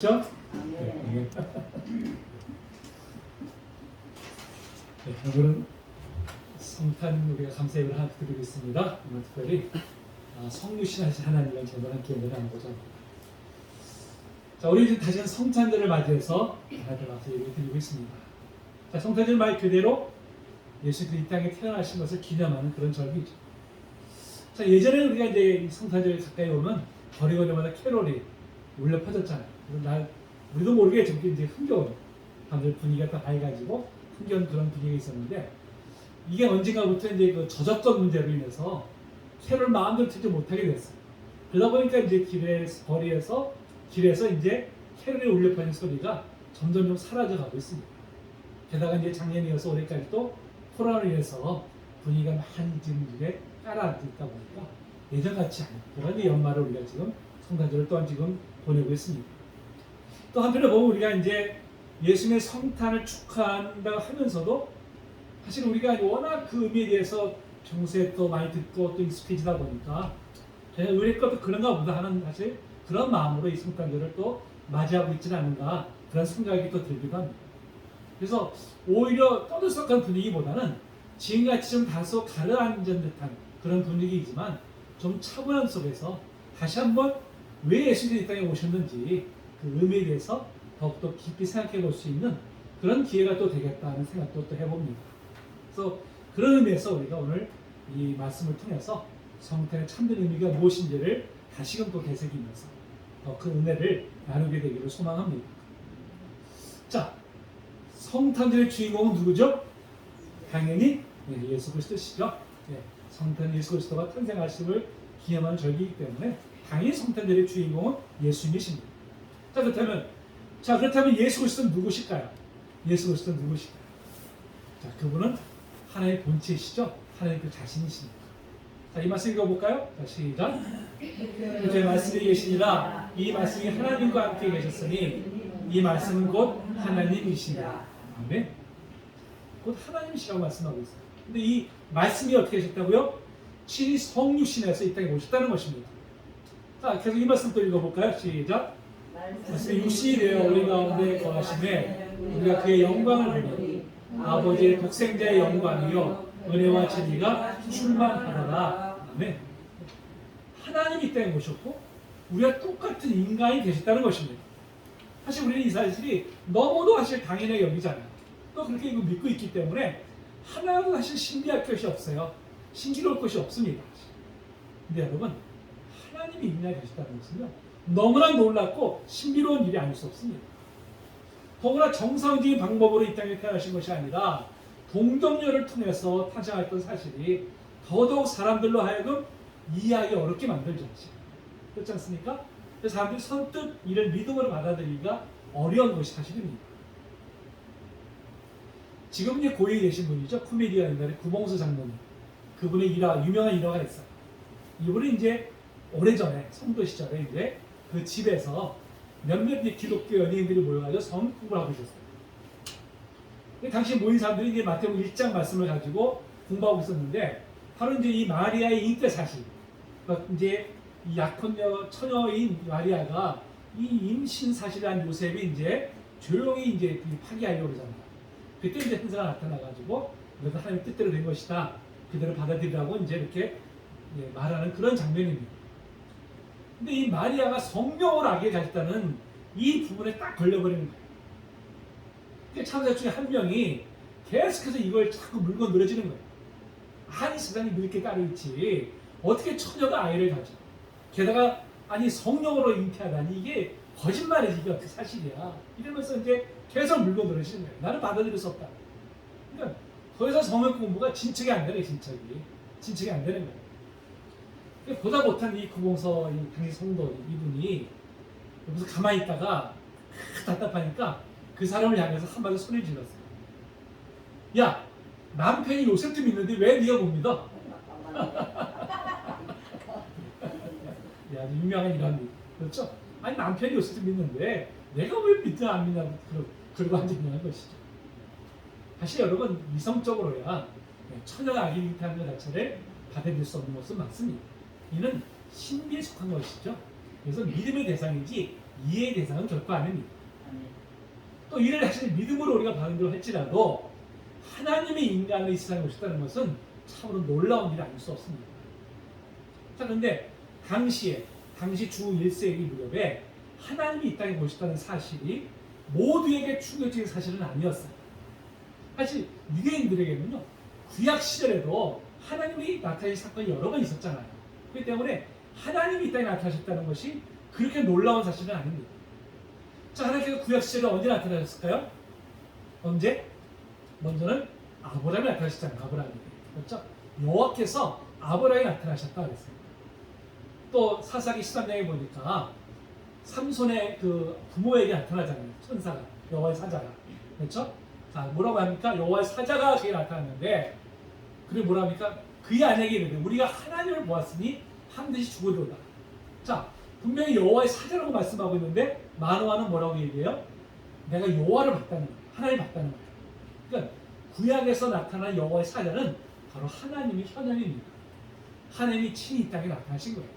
그죠? 아멘. 네, 오늘은 성탄 우리가 감사 예배를 하나 드리고 있습니다. 오늘 특별히 성육신하신 하나님을 저희가 함께 예배를 하는 거죠. 자, 우리 이제 다시 성탄절을 맞이해서 하나님 앞에 예배를 드리고 있습니다. 자, 성탄절 말 그대로 예수 그리스도 이 땅에 태어나신 것을 기념하는 그런 절기죠. 자, 예전에 우리가 이제 성탄절 가까이 오면 거리마다 캐롤이 울려 퍼졌잖아요. 우리도 모르게 저기 이제 흥겨운, 다들 분위기가 다 밝아지고 흥겨운 그런 분위기가 있었는데, 이게 언젠가부터 이제 그 저작권 문제로 인해서 캐롤 마음대로 틀지 못하게 됐어요. 그러다 보니까 이제 거리에서 길에서 이제 캐롤이 울려 퍼지는 소리가 점점 좀 사라져가고 있습니다. 게다가 이제 작년이어서 올해까지 또 코로나로 인해서 분위기가 많이 지금 이제 깔아앉아 있다 보니까 예전 같지 않은 그런 연말을 우리가 지금 성탄절을 또한 지금 보내고 있습니다. 또 한편에 보면 우리가 이제 예수님의 성탄을 축하한다고 하면서도 사실 우리가 워낙 그 의미에 대해서 평소에 또 많이 듣고 또 익숙해지다 보니까 그냥 의뢰 것도 그런가 보다 하는 사실 그런 마음으로 이 성탄절을 또 맞이하고 있지는 않은가 그런 생각이 또 들기도 합니다. 그래서 오히려 떠들썩한 분위기보다는 지금같이 좀 다소 가라앉은 듯한 그런 분위기이지만 좀 차분함 속에서 다시 한번 왜 예수님이 이 땅에 오셨는지 그 의미에 대해서 더욱더 깊이 생각해 볼 수 있는 그런 기회가 또 되겠다는 생각도 또 해봅니다. 그래서 그런 의미에서 우리가 오늘 이 말씀을 통해서 성탄의 참된 의미가 무엇인지를 다시금 또 되새기면서 더 큰 은혜를 나누게 되기를 소망합니다. 자, 성탄절의 주인공은 누구죠? 당연히 예수 그리스도시죠. 성탄 예수 그리스도가 탄생하심을 기념하는 절기이기 때문에 당연히 성탄절의 주인공은 예수님이십니다. 그렇다면 예수 그리스도는 누구실까요? 예수 그리스도는 누구실까요? 자, 그분은 하나님의 본체이시죠. 하나님 그 자신이십니다. 자, 이 말씀 읽어볼까요? 자, 시작. 그의 말씀이 계시니라. 이 말씀이 하나님과 함께 계셨으니 이 말씀은 곧 하나님이시니라. 아멘. 곧 하나님이시라고 말씀하고 있어요. 근데 이 말씀이 어떻게 하셨다고요? 친히 성육신에서 이 땅에 오셨다는 것입니다. 자, 계속 이 말씀 또 읽어볼까요? 시작. 말씀이 육신이 되어 우리 가운데 거하심에 우리가 그의 영광을 보니 아버지의 독생자의 영광이요 은혜와 진리가 충만하더라. 아멘. 하나님이 이 땅에 오셨고 우리가 똑같은 인간이 되셨다는 것입니다. 사실 우리는 이 사실이 너무도 사실 당연하게 여기잖아요. 또 그렇게 이거 믿고 있기 때문에 하나도 사실 신비할 것이 없어요. 신기로울 것이 없습니다. 근데 여러분, 하나님이 인간이 되셨다는 것은요 너무나 놀랍고 신비로운 일이 아닐 수 없습니다. 더구나 정상적인 방법으로 이 땅에 태어나신 것이 아니라 동정녀를 통해서 탄생했던 사실이 더더욱 사람들로 하여금 이해하기 어렵게 만들죠. 그렇지 않습니까? 그래서 사람들이 선뜻 이를 믿음으로 받아들이기가 어려운 것이 사실입니다. 지금 이제 고위에 계신 분이죠. 코미디언 옛날에 구봉수 장로님. 그분의 유명한 일화가 있어요. 이분이 이제 오래전에 성도 시절에 이제 그 집에서 몇몇 기독교 연예인들이 모여가지고 성경 공부를 하고 있었어요. 당시 모인 사람들이 이제 마태복음 1장 말씀을 가지고 공부하고 있었는데 바로 이제 이 마리아의 잉태 사실, 그러니까 이제 이 약혼녀 처녀인 마리아가 이 임신 사실을 한 요셉이 이제 조용히 이제 파기하려고 그러잖아요. 그때 이제 천사가 나타나가지고 이것도 하나님의 뜻대로 된 것이다. 그대로 받아들이라고 이제 이렇게 말하는 그런 장면입니다. 근데 이 마리아가 성령을 알게 가졌다는 이 부분에 딱 걸려버리는 거예요. 참사 중에 한 명이 계속해서 이걸 자꾸 물고 늘어지는 거예요. 아니 세상이 이렇게 따르있지 어떻게 처녀가 아이를 가져? 게다가 아니 성령으로 잉태하다니 이게 거짓말이지 이게 어떻게 사실이야? 이러면서 이제 계속 물고 늘어지는 거예요. 나는 받아들일 수 없다. 그러니까 더 이상 성경 공부가 진척이 안 되네. 진척이 안 되는 거예요. 보다 못한 이 구봉서 당시 성도 이분이 여기서 가만히 있다가 답답하니까 그 사람을 향해서 한마디 소리를 질렀어요. 야, 남편이 요셉도 믿는데 왜 네가 못 믿어? 아주 유명한 이런 그렇죠? 아니 남편이 요셉도 믿는데 내가 왜 믿든 안 믿냐고 그러고 앉아있는 것이죠. 사실 여러분 이성적으로야 처녀가 아기 잉태하는 것 자체를 받아들일 수 없는 것은 맞습니다. 이는 신비에 속한 것이죠. 그래서 믿음의 대상이지 이해의 대상은 결코 아닙니다. 또 이를 사실 믿음으로 우리가 받는다고 할지라도 하나님의 인간을 이 세상에 오셨다는 것은 참으로 놀라운 일이 아닐 수 없습니다. 자, 그런데 당시 주 1세기 무렵에 하나님이 이 땅에 오셨다는 사실이 모두에게 충격적인 사실은 아니었어요. 사실 유대인들에게는요, 구약 시절에도 하나님이 나타나신 사건이 여러 번 있었잖아요. 그렇기 때문에 하나님이 이 땅에 나타나셨다는 것이 그렇게 놀라운 사실은 아닙니다. 자, 하나님께서 구약 시절에 언제 나타나셨을까요? 언제? 먼저는 아브라함이 나타나셨잖아요. 아브라함이. 그렇죠? 여호와께서 아브라함이 나타나셨다 그랬어요. 또 사사기 13장에 보니까 삼손의 그 부모에게 나타나잖아요. 천사가, 여호와의 사자가. 그렇죠? 자, 뭐라고 합니까? 여호와의 사자가 그에 나타났는데, 그리고 뭐라 합니까? 그의 아내에게 이르되 우리가 하나님을 보았으니 반드시 죽으리로다. 자, 분명히 여호와의 사자라고 말씀하고 있는데 만화는 뭐라고 얘기해요? 내가 여호와를 봤다는 거예요. 하나님을 봤다는 거예요. 그러니까 구약에서 나타난 여호와의 사자는 바로 하나님의 현현입니다. 하나님이 친히 이 땅에 나타나신 거예요.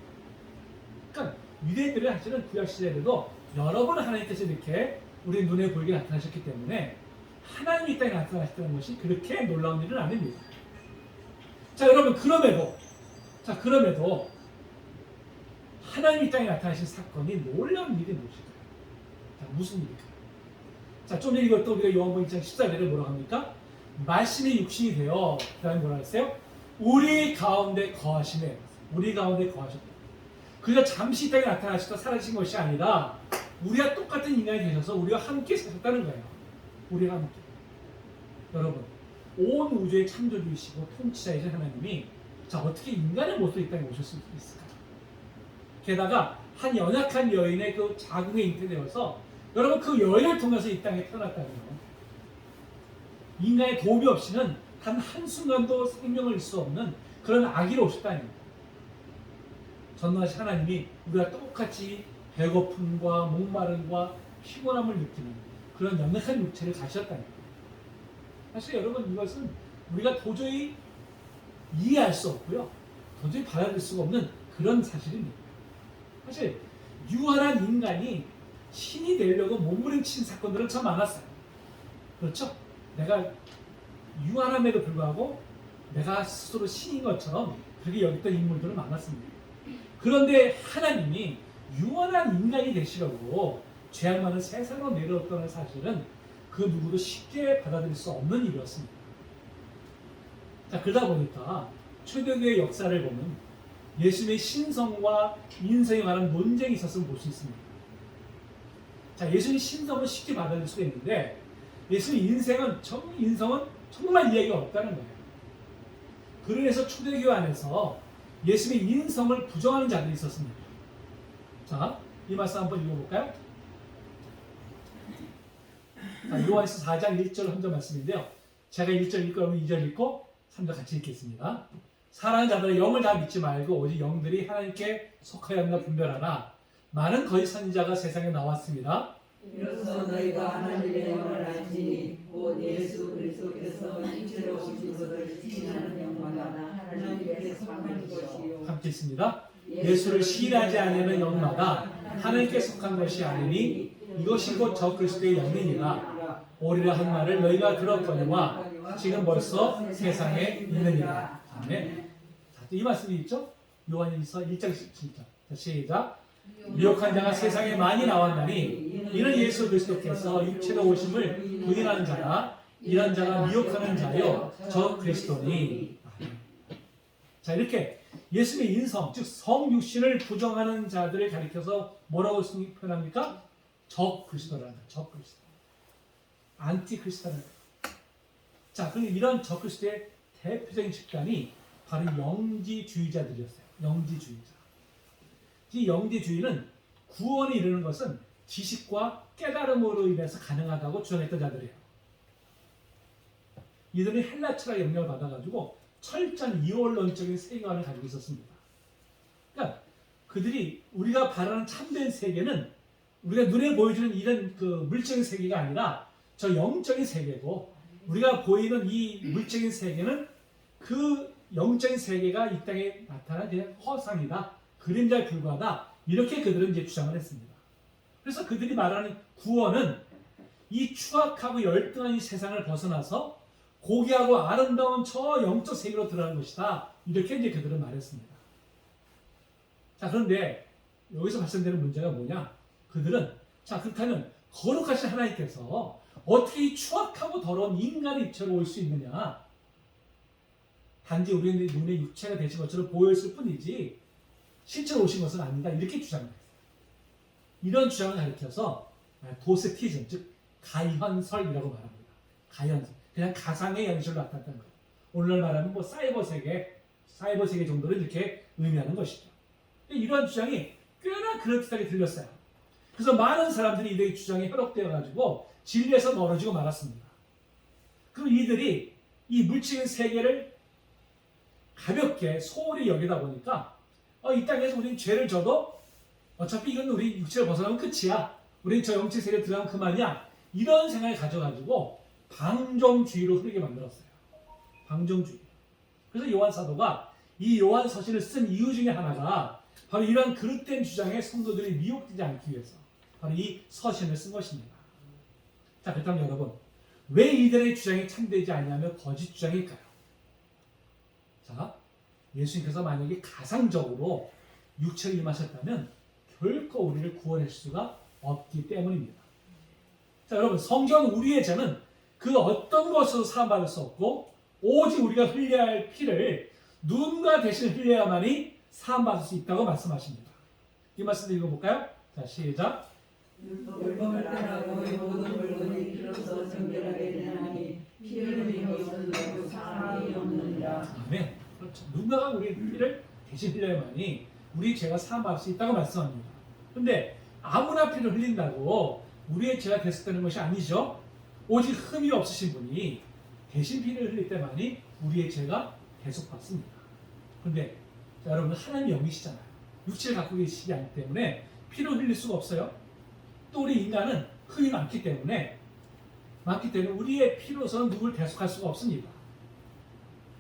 그러니까 유대인들은 사실은 구약 시대에도 여러 번 하나님께서 이렇게 우리 눈에 보이게 나타나셨기 때문에 하나님이 이 땅에 나타나셨다는 것이 그렇게 놀라운 일은 아닙니다. 자, 여러분, 그럼에도 하나님이 이 땅에 나타나신 사건이 놀라운 일이 무엇일까요? 자, 무슨 일일까요? 자, 좀 전에 읽었던 우리가 요한복음 1장 14절에 뭐라고 합니까? 말씀이 육신이 되어, 그 다음에 뭐라 했어요? 우리 가운데 거하시네. 우리 가운데 거하셨다. 그저 잠시 이 땅에 나타나시다 사라진 것이 아니라 우리와 똑같은 인간이 되셔서 우리와 함께 사셨다는 거예요. 우리와 함께. 여러분, 온 우주의 창조주이시고 통치자이신 하나님이 자, 어떻게 인간의 모습으로 이 땅에 오실 수 있을까요? 게다가 한 연약한 여인의 그 자궁에 잉태되어서 여러분, 그 여인을 통해서 이 땅에 태어났다는 거예요. 인간의 도움이 없이는 단 한순간도 생명을 잃을 수 없는 그런 아기로 오셨다는 거예요. 전능하신 하나님이 우리가 똑같이 배고픔과 목마름과 피곤함을 느끼는 그런 연약한 육체를 가지셨다는 거예요. 사실 여러분, 이것은 우리가 도저히 이해할 수 없고요, 도저히 받아들일 수가 없는 그런 사실입니다. 사실 유한한 인간이 신이 되려고 몸부림친 사건들은 참 많았어요. 그렇죠? 내가 유한함에도 불구하고 내가 스스로 신인 것처럼 그렇게 여겼던 인물들은 많았습니다. 그런데 하나님이 유한한 인간이 되시려고 죄악 많은 세상으로 내려왔다는 사실은 그 누구도 쉽게 받아들일 수 없는 일이었습니다. 자, 그러다 보니까 초대교회 역사를 보면 예수님의 신성과 인성에 관한 논쟁이 있었음을 볼 수 있습니다. 자, 예수님의 신성은 쉽게 받아들일 수가 있는데 예수님의 인성은 정말 이야기가 없다는 거예요. 그래서 초대교회 안에서 예수님의 인성을 부정하는 자들이 있었습니다. 자, 이 말씀 한번 읽어볼까요? 자, 요한에서 4장 1절 한절 말씀인데요. 제가 1절 읽고 여러분 2절 읽고 3절 같이 읽겠습니다. 사랑하는 자들의 영을 다 믿지 말고 오직 영들이 하나님께 속하였나 분별하라. 많은 거짓 선지자가 세상에 나왔습니다. 이로써 너희가 하나님의 영을 알지니 곧 예수 그리스도께서 육체로 오신 것을 시인하는 영마다 하나님께 속한 것이요. 함께 있습니다. 예수를 시인하지 아니하는 영마다 하나님께 속한 것이 아니니 이것이 곧 저 그리스도의 영이니라. 오리라 한 말을 너희가 들었거니와 지금 벌써 세상에 있느니라. 아멘. 자, 이 말씀이 있죠? 요한일서 1장 17절. 시작. 미혹한 자가 세상에 많이 나왔나니 이는 예수 그리스도께서 육체로 오심을 부인하는 자라. 이런 자가 미혹하는 자요 저 그리스도니. 자, 이렇게 예수의 인성, 즉 성육신을 부정하는 자들을 가리켜서 뭐라고 표현합니까? 적 그리스도라는 거예요. 적 그리스도. 안티 그리스도라는 거예요. 자, 그럼 이런 적 그리스도의 대표적인 집단이 바로 영지주의자들이었어요. 영지주의자. 이 영지주의는 구원에 이르는 것은 지식과 깨달음으로 인해서 가능하다고 주장했던 자들이에요. 이들은 헬라 철학의 영향을 받아가지고 철저한 이원론적인 세계관을 가지고 있었습니다. 그러니까 그들이 우리가 바라는 참된 세계는 우리가 눈에 보여주는 이런 그 물적인 세계가 아니라 저 영적인 세계고, 우리가 보이는 이 물적인 세계는 그 영적인 세계가 이 땅에 나타난 그냥 허상이다, 그림자에 불과하다, 이렇게 그들은 이제 주장을 했습니다. 그래서 그들이 말하는 구원은 이 추악하고 열등한 이 세상을 벗어나서 고귀하고 아름다운 저 영적 세계로 들어가는 것이다. 이렇게 이제 그들은 말했습니다. 자, 그런데 여기서 발생되는 문제가 뭐냐? 그들은 자, 그렇다면 거룩하신 하나님께서 어떻게 이 추악하고 더러운 인간의 입체로 올 수 있느냐? 단지 우리의 눈에 육체가 되신 것처럼 보였을 뿐이지 실제로 오신 것은 아니다. 이렇게 주장했어요. 이런 주장을 가리켜서 도세티즘, 즉 가현설이라고 말합니다. 가현설. 그냥 가상의 현실로 나타났다는 거예요. 오늘날 말하면 뭐 사이버 세계 정도를 이렇게 의미하는 것이죠. 이러한 주장이 꽤나 그럴듯하게 들렸어요. 그래서 많은 사람들이 이들의 주장에 현혹되어 가지고 진리에서 멀어지고 말았습니다. 그럼 이들이 이 물질의 세계를 가볍게 소홀히 여기다 보니까 이 땅에서 우리는 죄를 져도 어차피 이건 우리 육체를 벗어나면 끝이야. 우리는 저 영적 세계에 들어가면 그만이야. 이런 생각을 가져가지고 방종주의로 흐르게 만들었어요. 방종주의. 그래서 요한 사도가 이 요한 서신을 쓴 이유 중에 하나가 바로 이런 그릇된 주장에 성도들이 미혹되지 않기 위해서 바로 이 서신을 쓴 것입니다. 자, 그렇다면 여러분, 왜 이들의 주장이 참되지 않냐면 거짓 주장일까요? 자, 예수님께서 만약에 가상적으로 육체를 임하셨다면 결코 우리를 구원할 수가 없기 때문입니다. 자, 여러분, 성경 우리의 죄는 그 어떤 것으로 사함받을 수 없고 오직 우리가 흘려야 할 피를 누군가 대신 흘려야만이 사함받을 수 있다고 말씀하십니다. 이 말씀 읽어볼까요? 자, 시작. 율법을 따라 너의 모든 물건이 피로써 정결하게 되나니 피를 흘림이 없으므로 사함이 없느니라. 아멘. 그렇죠. 누군가가 우리 피를 대신 흘려야만이 우리 죄가 사함받을 수 있다고 말씀합니다. 그런데 아무나 피를 흘린다고 우리의 죄가 계속되는 것이 아니죠. 오직 흠이 없으신 분이 대신 피를 흘릴 때만이 우리의 죄가 계속받습니다. 그런데 여러분, 하나님이 영이시잖아요. 육체를 갖고 계시지 않기 때문에 피를 흘릴 수가 없어요. 또 우리 인간은 흠이 많기 때문에 우리의 피로서는 누구를 대속할 수가 없습니다.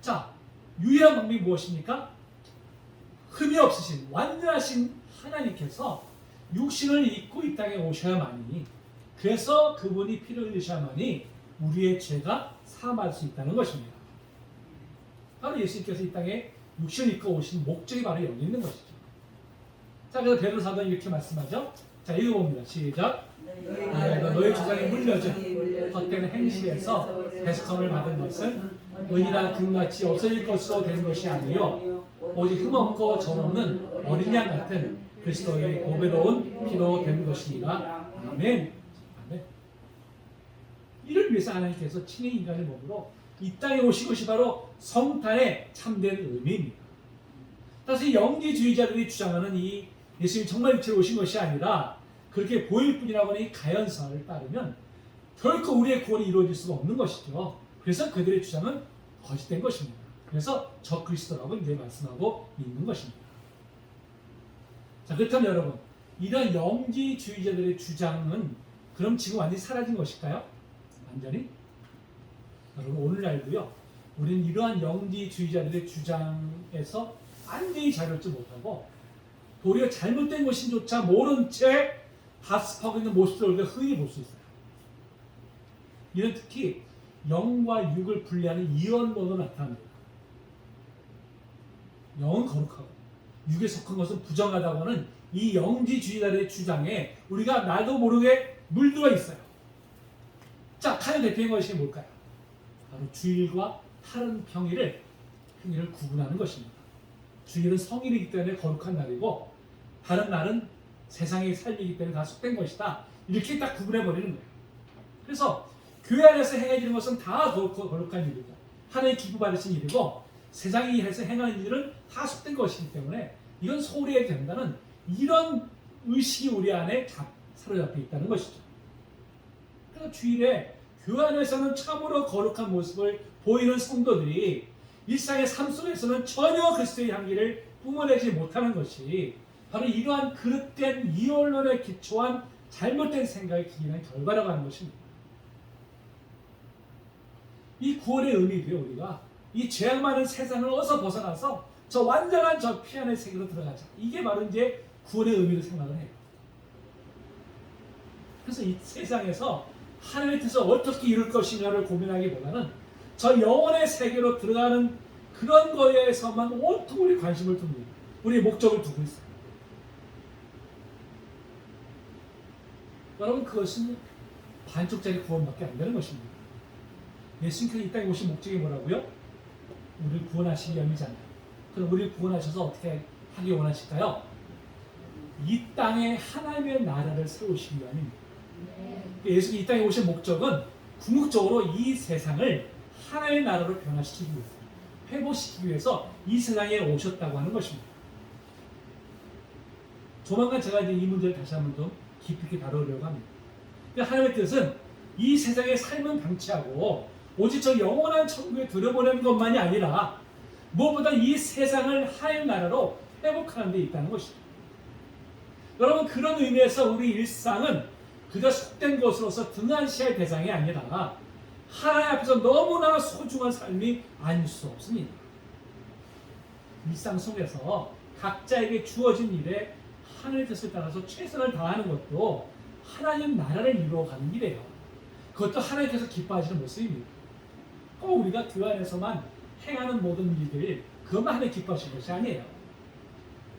자, 유일한 방법이 무엇입니까? 흠이 없으신 완전하신 하나님께서 육신을 입고 이 땅에 오셔야만이, 그래서 그분이 피를 흘리셔야만이 우리의 죄가 사함할 수 있다는 것입니다. 바로 예수님께서 이 땅에 육신을 입고 오신 목적이 바로 여기 있는 것이죠. 자, 그래서 베드로 사도는 이렇게 말씀하죠. 자, 읽어봅니다. 시작. 너희 주장에 물려준 헛된 행실에서 대속함을 받은 것은 은이나 금같이 없어질 것으로 된 것이 아니요 오직 흠없고 점없는 어린 양 같은 그리스도의 보배로운 피로 된 것이니라. 아멘. 아멘. 이를 위해서 하나님께서 친히 인간의 몸으로 이 땅에 오신 것이 바로 성탄의 참된 의미입니다. 따라서 이 영지주의자들이 주장하는 이 예수님이 정말 육체로 오신 것이 아니라 그렇게 보일 뿐이라고 하는 이 가연설을 따르면 결코 우리의 구원이 이루어질 수가 없는 것이죠. 그래서 그들의 주장은 거짓된 것입니다. 그래서 적그리스도라고 이제 말씀하고 있는 것입니다. 자, 그렇다면 여러분, 이런 영지주의자들의 주장은 그럼 지금 완전히 사라진 것일까요? 완전히? 여러분, 오늘날도요, 우리는 이러한 영지주의자들의 주장에서 완전히 자유롭지 못하고 도리어 잘못된 것인조차 모른 채 다습하고 있는 모습을 우리가 흔히 볼 수 있어요. 이는 특히 영과 육을 분리하는 이원론으로 나타납니다. 영은 거룩하고 육에 속한 것은 부정하다고 하는 이 영지주의자들의 주장에 우리가 나도 모르게 물들어 있어요. 자, 가장 대표적인 것이 뭘까요? 바로 주일과 다른 평일을 구분하는 것입니다. 주일은 성일이기 때문에 거룩한 날이고 다른 날은 세상의 삶이기 때문에 다 속된 것이다. 이렇게 딱 구분해버리는 거예요. 그래서 교회 안에서 행해지는 것은 다 거룩한 일이고 하나님 기부 받으신 일이고 세상이 해서 행하는 일은 다 속된 것이기 때문에 이건 소홀히 해도 된다는 이런 의식이 우리 안에 사로잡혀 있다는 것이죠. 그래서 주일에 교회 안에서는 참으로 거룩한 모습을 보이는 성도들이 일상의 삶 속에서는 전혀 그리스도의 향기를 뿜어내지 못하는 것이 바로 이러한 그릇된 이원론에 기초한 잘못된 생각을 기인한 결과라고 하는 것입니다. 이 구원의 의미도요, 우리가 이 죄악 많은 세상을 어서 벗어나서 저 완전한 저 피안의 세계로 들어가자. 이게 바로 이제 구원의 의미로 생각을 해요. 그래서 이 세상에서 하나님의 뜻을 어떻게 이룰 것인가를 고민하기보다는 저 영혼의 세계로 들어가는 그런 거에서만 온통 우리 관심을 둡니다. 우리의 목적을 두고 있어요. 여러분, 그것은 반쪽짜리 구원밖에 안 되는 것입니다. 예수님께서 이 땅에 오신 목적이 뭐라고요? 우리를 구원하시기 위함이잖아요. 그럼 우리를 구원하셔서 어떻게 하기 원하실까요? 이 땅에 하나님의 나라를 세우시기 위함입니다. 예수님이 이 땅에 오신 목적은 궁극적으로 이 세상을 하나님의 나라로 변화시키기 위해서, 회복시키기 위해서 이 세상에 오셨다고 하는 것입니다. 조만간 제가 이제 이 문제를 다시 한번 좀 깊이 있게 다루려고 합니다. 하나님의 뜻은 이 세상의 삶은 방치하고 오직 저 영원한 천국에 들여보내는 것만이 아니라 무엇보다 이 세상을 하나님의 나라로 회복하는 데 있다는 것이죠. 여러분, 그런 의미에서 우리 일상은 그저 속된 것으로서 등한시할 대상이 아니라 하나님 앞에서 너무나 소중한 삶이 아닐 수 없습니다. 일상 속에서 각자에게 주어진 일에 하나님의 뜻을 따라서 최선을 다하는 것도 하나님 나라를 이루어가는 일이에요. 그것도 하나님께서 기뻐하시는 모습입니다. 꼭 우리가 교회 안에서만 행하는 모든 일들, 그것만 하나님 기뻐하시는 것이 아니에요.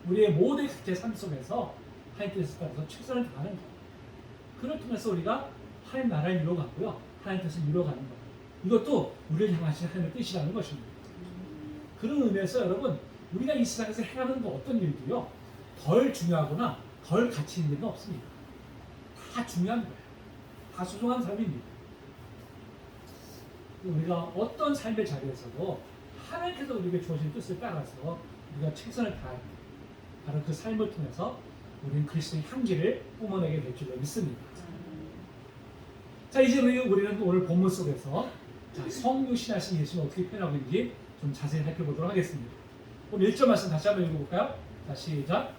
우리의 모든 각자의 삶 속에서 하나님 뜻을 따라서 최선을 다하는 것, 그걸 통해서 우리가 하나님 나라를 이루어가고요, 하나님 뜻을 이루어가는 것, 이것도 우리를 향하신 하나님의 뜻이라는 것입니다. 그런 의미에서 여러분, 우리가 이 세상에서 행하는 어떤 일도요, 덜 중요하거나 덜 가치 있는 일은 없습니다. 다 중요한 거예요. 다 소중한 삶입니다. 우리가 어떤 삶의 자리에서도 하나님께서 우리에게 주어진 뜻을 따라서 우리가 최선을 다합니다. 바로 그 삶을 통해서 우리는 그리스도의 향기를 뿜어내게 될 줄로 믿습니다. 자, 이제 우리는 오늘 본문 속에서 성육신하신 예수는 어떻게 표현하고 있는지 좀 자세히 살펴보도록 하겠습니다. 오늘 1절 말씀 다시 한번 읽어볼까요? 자, 시작.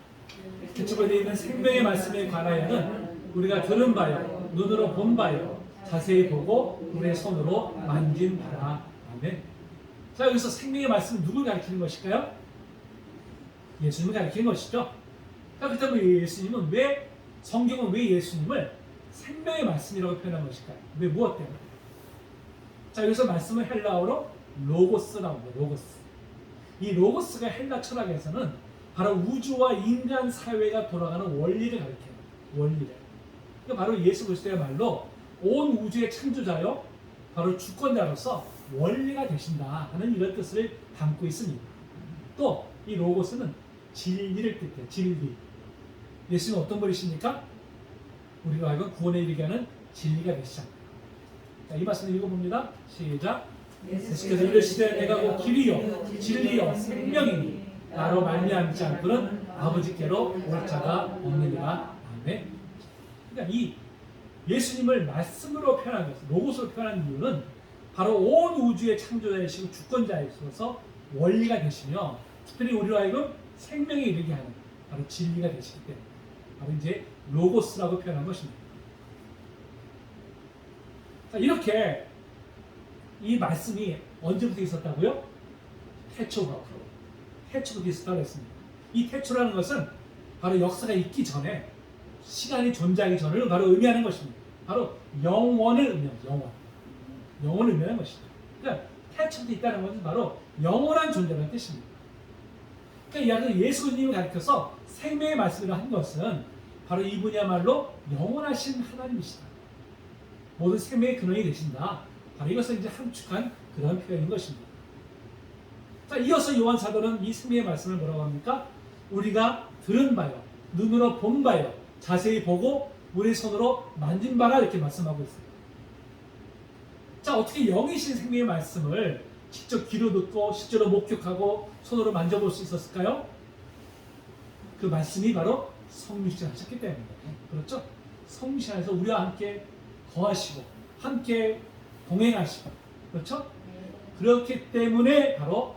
기초에 있는 생명의 말씀에 관하여는 우리가 들은 바요, 눈으로 본 바요, 자세히 보고 우리의 손으로 만진 바라. 아멘. 자, 여기서 생명의 말씀은 누굴 가리키는 것일까요? 예수님을 가리키는 것이죠. 자, 그렇다면 성경은 왜 예수님을 생명의 말씀이라고 표현한 것일까요? 왜, 무엇 때문에? 자, 여기서 말씀은 헬라어로 로고스라고 합니다. 로고스. 이 로고스가 헬라 철학에서는 바로 우주와 인간 사회가 돌아가는 원리를 가리켜요. 원리를. 그러니까 바로 예수 그리스도야말로 온 우주의 창조자요, 바로 주권자로서 원리가 되신다 하는 이런 뜻을 담고 있습니다. 또 이 로고스는 진리를 뜻해요. 진리. 예수님은 어떤 분이십니까? 우리가 알고 구원에 이르게 하는 진리가 되시잖아요. 자, 이 말씀을 읽어봅니다. 시작. 예수께서 이르시되 내가 곧 길이요 진리요 생명이니 나로 말미암지 않고는 아버지께로 올 자가 없느니라. 아멘. 그러니까 이 예수님을 말씀으로 표현한 것, 로고스로 표현한 이유는 바로 온 우주의 창조자이시고 주권자이셔서 원리가 되시며, 특별히 우리로 하여금 생명에 이르게 하는 바로 진리가 되시기 때문에 바로 이제 로고스라고 표현한 것입니다. 자, 이렇게 이 말씀이 언제부터 있었다고요? 태초부터 있었다고 했습니다. 이 태초라는 것은 바로 역사가 있기 전에, 시간이 존재하기 전을 바로 의미하는 것입니다. 바로 영원을 의미합니다. 영원을 의미하는 것입니다. 그러니까 태초부터 있다는 것은 바로 영원한 존재라는 뜻입니다. 그러니까 예수님을 가리켜서 생명의 말씀을 한 것은 바로 이분이야말로 영원하신 하나님이시다. 모든 생명의 근원이 되신다. 바로 이것을 이제 함축한 그런 표현인 것입니다. 자, 이어서 요한 사도는 이 생명의 말씀을 뭐라고 합니까? 우리가 들은 바요, 눈으로 본 바요, 자세히 보고 우리 손으로 만진 바라, 이렇게 말씀하고 있습니다. 자, 어떻게 영이신 생명의 말씀을 직접 귀로 듣고 실제로 목격하고 손으로 만져볼 수 있었을까요? 그 말씀이 바로 성육신하셨기 때문에. 그렇죠? 성육신하셔서 우리와 함께 거하시고 함께 동행하시고, 그렇죠? 그렇기 때문에 바로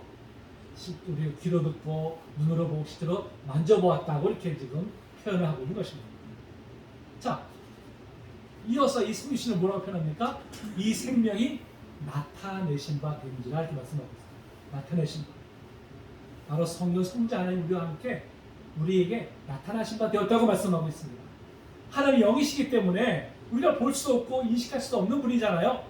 우리 귀로 듣고 눈으로 보고 실제로 만져보았다고 이렇게 지금 표현을 하고 있는 것입니다. 자, 이어서 이 성육신을 뭐라고 표현합니까? 이 생명이 나타내신 바 된지라 이렇게 말씀하고 있습니다. 나타내신 바. 바로 성령 성자 하나님 우리와 함께 우리에게 나타나신 바 되었다고 말씀하고 있습니다. 하나님 영이시기 때문에 우리가 볼 수도 없고 인식할 수도 없는 분이잖아요.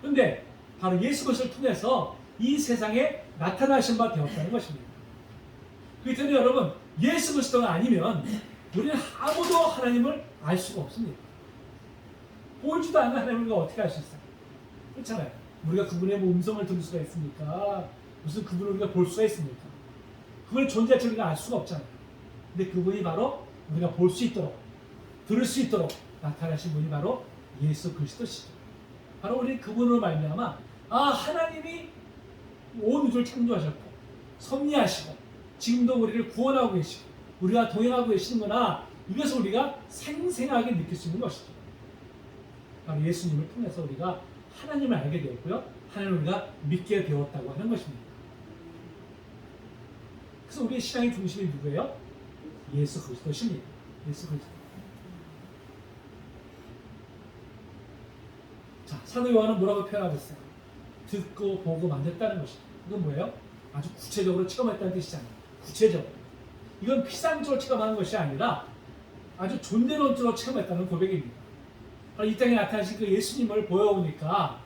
그런데 바로 예수 그리스도를 통해서 이 세상에 나타나신 바 되었다는 것입니다. 그렇기 때문에 여러분, 예수 그리스도가 아니면 우리는 아무도 하나님을 알 수가 없습니다. 보이지도 않는 하나님을 우리가 어떻게 알 수 있어요? 그렇잖아요. 우리가 그분의 음성을 들을 수가 있습니까? 무슨 그분을 우리가 볼 수가 있습니까? 그분의 존재 자체를 우리가 알 수가 없잖아요. 근데 그분이 바로 우리가 볼 수 있도록, 들을 수 있도록 나타나신 분이 바로 예수 그리스도시죠. 바로 우리 그분으로 말미암아 하나님이 온 우주를 창조하셨고 섭리하시고 지금도 우리를 구원하고 계시고 우리가 동행하고 계시는구나, 이것을 우리가 생생하게 느낄 수 있는 것이죠. 바로 예수님을 통해서 우리가 하나님을 알게 되었고요, 하나님을 우리가 믿게 되었다고 하는 것입니다. 그래서 우리의 신앙의 중심이 누구예요? 예수 그리스도십니다. 예수 그리스도. 자, 사도 요한은 뭐라고 표현하고 있어요? 듣고 보고 만졌다는 것이죠. 이건 뭐예요? 아주 구체적으로 체험했다는 뜻이잖아요. 구체적으로. 이건 피상적으로 체험하는 것이 아니라 아주 존재론적으로 체험했다는 고백입니다. 이 땅에 나타나신 그 예수님을 보여오니까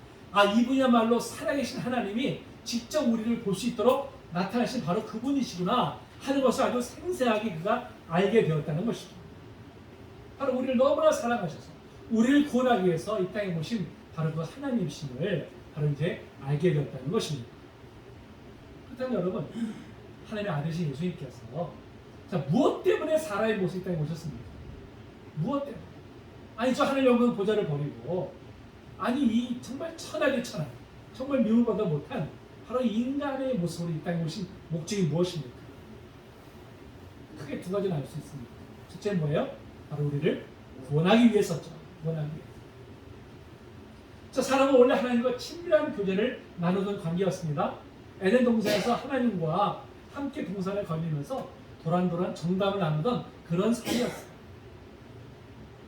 이분이야말로 살아계신 하나님이 직접 우리를 볼 수 있도록 나타나신 바로 그분이시구나 하는 것을 아주 생생하게 그가 알게 되었다는 것이죠. 바로 우리를 너무나 사랑하셔서 우리를 구원하기 위해서 이 땅에 모신 바로 그 하나님이심을 바로 이제 알게 되었다는 것입니다. 그렇다면 여러분, 하나님의 아들이신 예수님께서 무엇 때문에 사람의 모습 이 땅에 오셨습니까? 무엇 때문에? 저 하늘 영광 보좌를 버리고 이 정말 천하의 천하, 정말 미움받아 못한 바로 인간의 모습으로 이 땅에 오신 목적이 무엇입니까? 크게 두 가지 나눌 수 있습니다. 첫째는 뭐예요? 바로 우리를 구원하기 위해서죠. 구원하기 위해서. 사람은 원래 하나님과 친밀한 교제를 나누던 관계였습니다. 에덴 동산에서 하나님과 함께 동산을 걸리면서 도란도란 정담을 나누던 그런 사이였어요.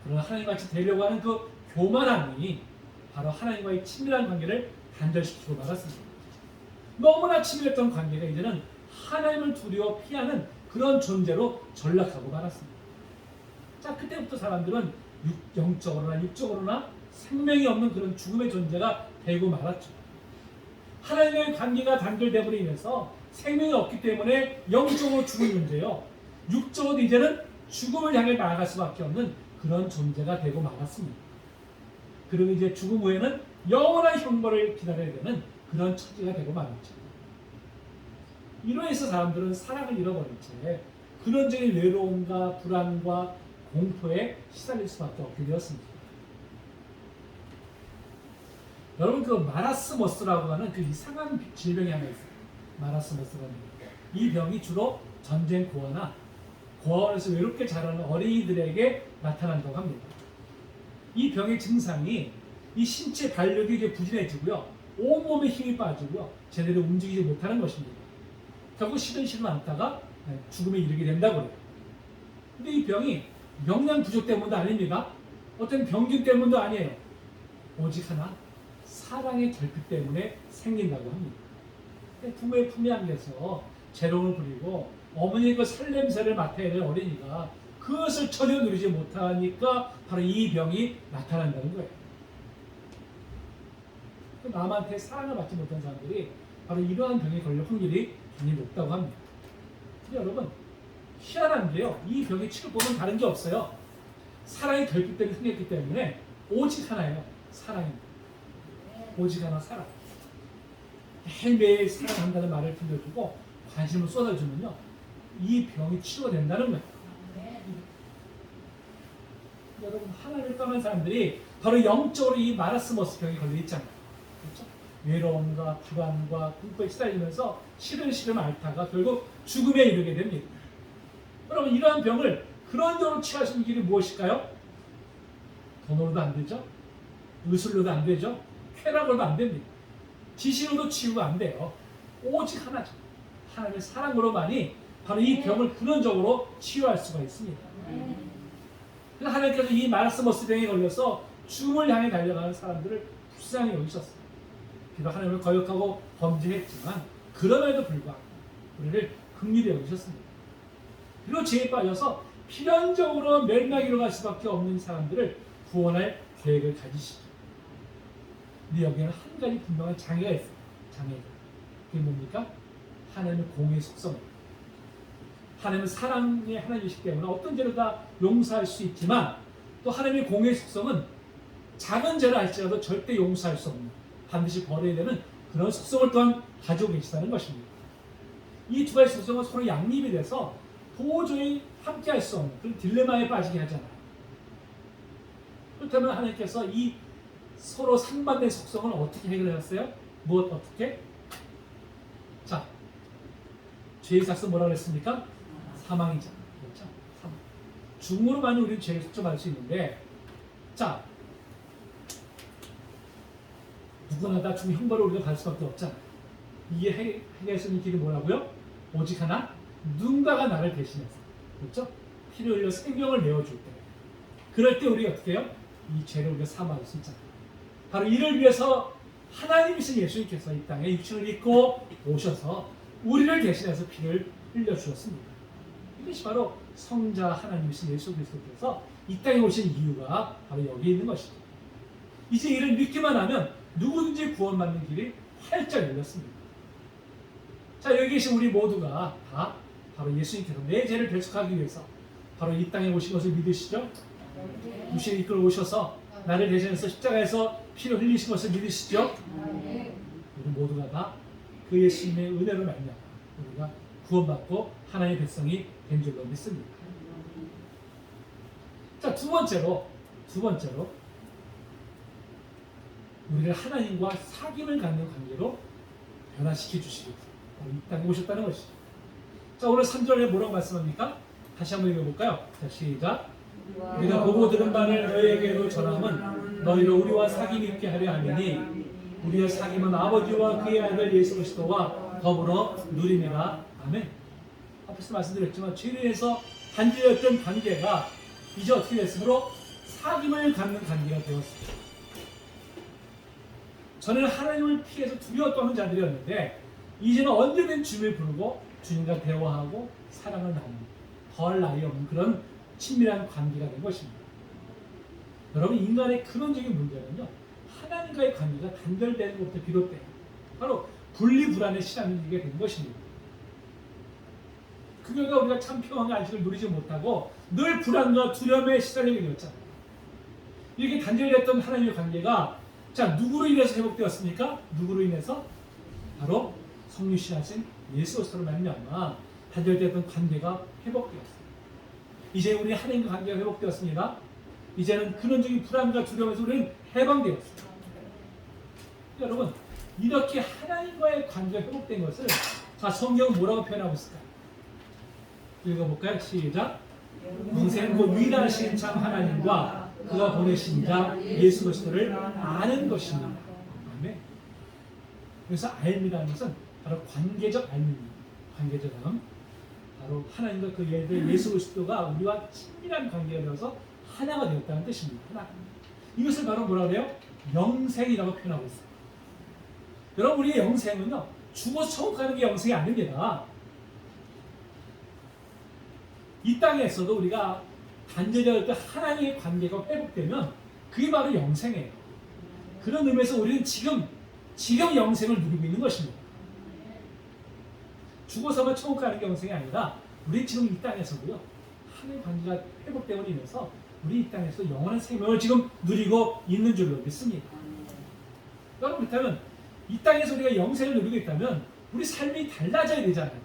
그러나 하나님과 같이 되려고 하는 그 교만함이 바로 하나님과의 친밀한 관계를 단절시키고 말았습니다. 너무나 친밀했던 관계가 이제는 하나님을 두려워 피하는 그런 존재로 전락하고 말았습니다. 그때부터 사람들은 영적으로나 육적으로나 생명이 없는 그런 죽음의 존재가 되고 말았죠. 하나님의 관계가 단절되므로 인해서 생명이 없기 때문에 영적으로 죽은 존재요, 육적으로 이제는 죽음을 향해 나아갈 수밖에 없는 그런 존재가 되고 말았습니다. 그리고 이제 죽음 후에는 영원한 형벌을 기다려야 되는 그런 처지가 되고 말았죠. 이로 해서 사람들은 사랑을 잃어버린 채 근원적인 외로움과 불안과 공포에 시달릴 수밖에 없게 되었습니다. 여러분, 그 마라스머스라고 하는 그 이상한 질병이 하나 있어요. 마라스머스라는 이 병이 주로 전쟁 고아나 고아원에서 외롭게 자라는 어린이들에게 나타난다고 합니다. 이 병의 증상이 이 신체 발육이 이제 부진해지고요, 온몸에 힘이 빠지고요, 제대로 움직이지 못하는 것입니다. 결국 시든 않다가 죽음에 이르게 된다고 해요. 근데 이 병이 영양 부족 때문도 아닙니다. 어떤 병균 때문도 아니에요. 오직 하나, 사랑의 결핍 때문에 생긴다고 합니다. 부모의 품에 안겨서 재롱을 부리고 어머니의 그 살냄새를 맡아야 될 어린이가 그것을 전혀 누리지 못하니까 바로 이 병이 나타난다는 거예요. 남한테 사랑을 받지 못한 사람들이 바로 이러한 병에 걸릴 확률이 굉장히 높다고 합니다. 근데 여러분, 희한한 게요, 이 병의 치료법은 다른 게 없어요. 사랑의 결핍 때문에 생겼기 때문에 오직 하나예요. 사랑입니다. 오직 하나, 사랑. 매일매일 사랑한다는 말을 들려주고 관심을 쏟아주면요, 이 병이 치료가 된다는 거예요. 여러분, 하나님을 떠난 사람들이 바로 영적으로 이 마라스머스 병에 걸려 있잖아요. 그렇죠? 외로움과 불안과 공포에 시달리면서 시름 앓다가 결국 죽음에 이르게 됩니다. 여러분, 이러한 병을 근원적으로 치유할 수 있는 길이 무엇일까요? 돈으로도 안 되죠. 의술로도 안 되죠. 쾌락으로도 안 됩니다. 지식으로도 치유가 안 돼요. 오직 하나죠. 하나님의 사랑으로만이 바로 이 병을 근원적으로 치유할 수가 있습니다. 그래서 하나님께서 이 마라스머스 병에 걸려서 죽음을 향해 달려가는 사람들을 불쌍히 여기셨어요. 비록 하나님을 거역하고 범죄했지만 그럼에도 불구하고 우리를 긍휼히 여기셨습니다. 그리고 죄에 빠져서 필연적으로 멸망으로 갈 수밖에 없는 사람들을 구원할 계획을 가지시죠. 근데 여기에는 한 가지 분명한 장애가 있어요. 장애가. 그게 뭡니까? 하나님의 공의 속성입니다. 하나님은 사랑의 하나님이시기 때문에 어떤 죄를 다 용서할 수 있지만 또 하나님의 공의 속성은 작은 죄를 할지라도 절대 용서할 수 없는, 반드시 버려야 되는 그런 속성을 또한 가지고 계시다는 것입니다. 이 두 가지 속성은 서로 양립이 돼서 도저히 함께할 수 없는 그런 딜레마에 빠지게 하잖아요. 그렇다면 하나님께서 이 서로 상반된 속성을 어떻게 해결하셨어요? 무엇 어떻게? 자, 죄의 삭은 뭐라고 했습니까? 사망이잖아요. 그렇죠? 사망. 죽음으로만이 우리는 죄를 속죄받을 수 있는데, 자, 누구나 다 죽음 형벌을 우리가 받을 수밖에 없잖아요. 이게 해결할 수 있는 길이 뭐라고요? 오직 하나, 누군가가 나를 대신해서, 그렇죠? 피를 흘려 생명을 내어줄 때, 그럴 때 우리가 어떻게 해요? 이 죄를 우리가 사망할 수 있잖아요. 바로 이를 위해서 하나님이신 예수님께서 이 땅에 육신을 입고 오셔서 우리를 대신해서 피를 흘려주셨습니다. 이것이 바로 성자 하나님이신 예수 그리스도께서 이 땅에 오신 이유가 바로 여기 있는 것이죠. 이제 이를 믿기만 하면 누구든지 구원받는 길이 활짝 열렸습니다. 자, 여기 계신 우리 모두가 다 바로 예수님께서 내 죄를 배속하기 위해서 바로 이 땅에 오신 것을 믿으시죠? 육신을 이끌어 오셔서 나를 대신해서 십자가에서 피를 흘리신 것을 믿으시죠? 우리 모두가 다 그 예수님의 은혜로 말미암아 우리가 구원받고 하나님의 백성이 된 줄로 믿습니다. 자, 두 번째로 우리를 하나님과 사귐을 갖는 관계로 변화시켜 주시기 위해서 이 땅에 오셨다는 것이죠. 자, 오늘 3절에 뭐라고 말씀합니까? 다시 한번 읽어볼까요? 자, 시작. 우리가 보고 들은 바를 너희에게로 전함은 너희를 우리와 사귐 있게 하려 함이니 우리의 사귐은 아버지와 그의 아들 예수 그리스도와 더불어 누림이라. 아멘. 앞에서 말씀드렸지만 죄로 인해서 단절했던 관계가 이제 어떻게 됐으므로 사귐을 갖는 관계가 되었습니다. 전에는 하나님을 피해서 두려워 떠는 자들이었는데 이제는 언제든 주님을 부르고 주님과 대화하고 사랑을 나누는 덜 나위 없는 그런 친밀한 관계가 된 것입니다. 여러분, 인간의 근원적인 문제는요, 하나님과의 관계가 단절되는 것부터 비롯돼요. 바로 분리불안의 시작이게 된 것입니다. 그 결과 우리가 참 평안의 안식을 누리지 못하고 늘 불안과 두려움에 시달리게 되었잖아요. 이렇게 단절됐던 하나님의 관계가 자, 누구로 인해서 회복되었습니까? 누구로 인해서? 바로 성육신하신 예수 그리스도로 말미암아 단절됐던 관계가 회복되었습니다. 이제 우리 하나님과 관계가 회복되었습니다. 이제는 근원적인 불안과 두려움에서 우리는 해방되었습니다. 여러분, 이렇게 하나님과의 관계가 회복된 것을 자, 성경은 뭐라고 표현하고 있을까요? 읽어볼까요? 시작. 영생 곧 위대하신 참 하나님과 그가 보내신 자 예수 그리스도를 아는 것입니다. 아멘. 그래서 알미라는 것은 바로 관계적 알미입니다. 관계적 알. 바로 하나님과 그 예수 그리스도가 우리와 친밀한 관계가 되어서 하나가 되었다는 뜻입니다. 하나. 이것을 바로 뭐라 그래요? 영생이라고 표현하고 있어요. 여러분, 우리의 영생은요, 죽어서 천국 가는 게 영생이 아닙니다. 이 땅에서도 우리가 단절되었던 하나님의 관계가 회복되면 그게 바로 영생이에요. 그런 의미에서 우리는 지금 영생을 누리고 있는 것입니다. 죽어서만 천국 가는 게 영생이 아니라 우리 지금 이 땅에서도요, 하나님의 관계가 회복되고 인해서 우리 이 땅에서 영원한 생명을 지금 누리고 있는 줄로 믿습니다. 여러분, 그렇다면 이 땅에서 우리가 영생을 누리고 있다면 우리 삶이 달라져야 되잖아요.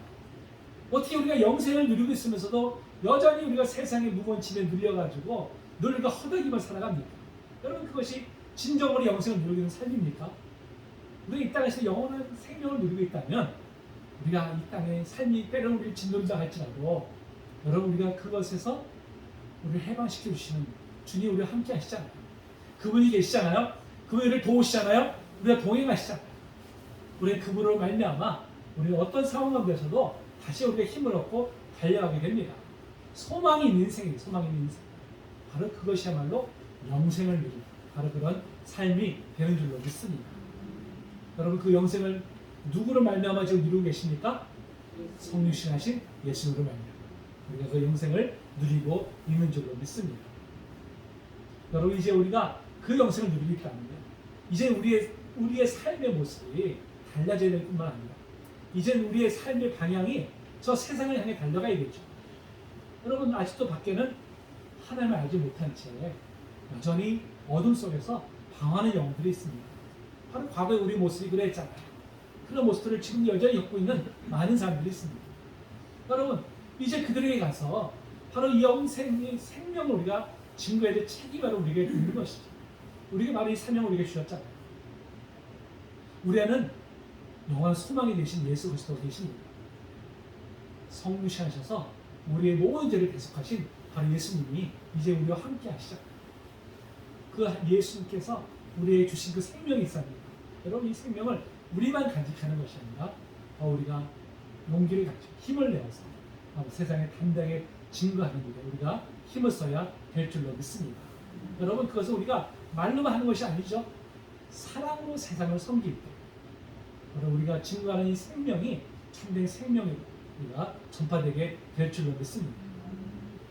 어떻게 우리가 영생을 누리고 있으면서도 여전히 우리가 세상의 무거운 짐에 눌려가지고 늘 우리가 허덕이며 살아갑니까? 여러분, 그것이 진정으로 영생을 누리고 있는 삶입니까? 우리가 이 땅에서 영원한 생명을 누리고 있다면 우리가 이 땅의 삶이 때로는 우리를 짓누른다 할지라도 여러분, 우리가 그것에서 우리를 해방시켜 주시는 주님이 우리와 함께 하시잖아요. 그분이 계시잖아요. 그분이 우리를 도우시잖아요. 우리가 동행하시잖아요. 우리는 그분으로 말미암아 우리는 어떤 상황 가운데서도 다시 우리가 힘을 얻고 달려가게 됩니다. 소망이 있는 인생이에요. 소망이 있는 인생. 바로 그것이야말로 영생을 누리는 바로 그런 삶이 되는 줄로 믿습니다. 여러분, 그 영생을 누구로 말미암아 지금 누리고 계십니까? 성육신하신 예수로 말미암아 우리가 그 영생을 누리고 있는 줄로 믿습니다. 여러분, 이제 우리가 그 영생을 누리고 있다면 이제 우리의 삶의 모습이 달라져야 될 뿐만 아니라 이제 우리의 삶의 방향이 저 세상을 향해 달려가야겠죠. 여러분 아직도 밖에는 하나님을 알지 못한 채 여전히 어둠 속에서 방황하는 영들이 있습니다. 바로 과거의 우리 모습이 그랬잖아요. 그런 모습들을 지금 여전히 겪고 있는 많은 사람들이 있습니다. 여러분 이제 그들에게 가서 바로 이 영생의 생명을 우리가 증거해야 될 책임이 바로 우리에게 있는 것이죠. 우리에게 바로 이 사명을 우리에게 주셨잖아요. 우리 안은 영원한 소망이 되신 예수 그리스도 계십니다. 성육신하셔서 우리의 모든 죄를 대속하신 바로 예수님이 이제 우리와 함께 하시죠. 그 예수님께서 우리에게 주신 그 생명이 있습니다. 여러분 이 생명을 우리만 간직하는 것이 아니라 우리가 용기를 가지고 힘을 내어서 세상에 담대하게 증거하는 일에 우리가 힘을 써야 될 줄로 믿습니다. 여러분 그것은 우리가 말로만 하는 것이 아니죠. 사랑으로 세상을 섬길 때 여러분 우리가 증거하는 이 생명이 참된 생명으로 우리가 전파되게 될 줄로 믿습니다.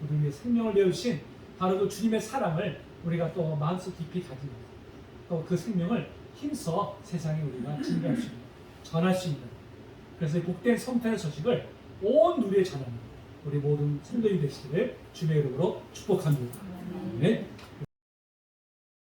우리 위해 생명을 내어주신 바로 그 주님의 사랑을 우리가 또 마음속 깊이 가지고 또 그 생명을 힘써 세상에 우리가 증거할 수 있는 전할 수 있는 그래서 이 복된 성탄의 소식을 온 누리에 전하는 우리 모든 성도님 되시기를 주님의 이름으로 축복합니다. 네.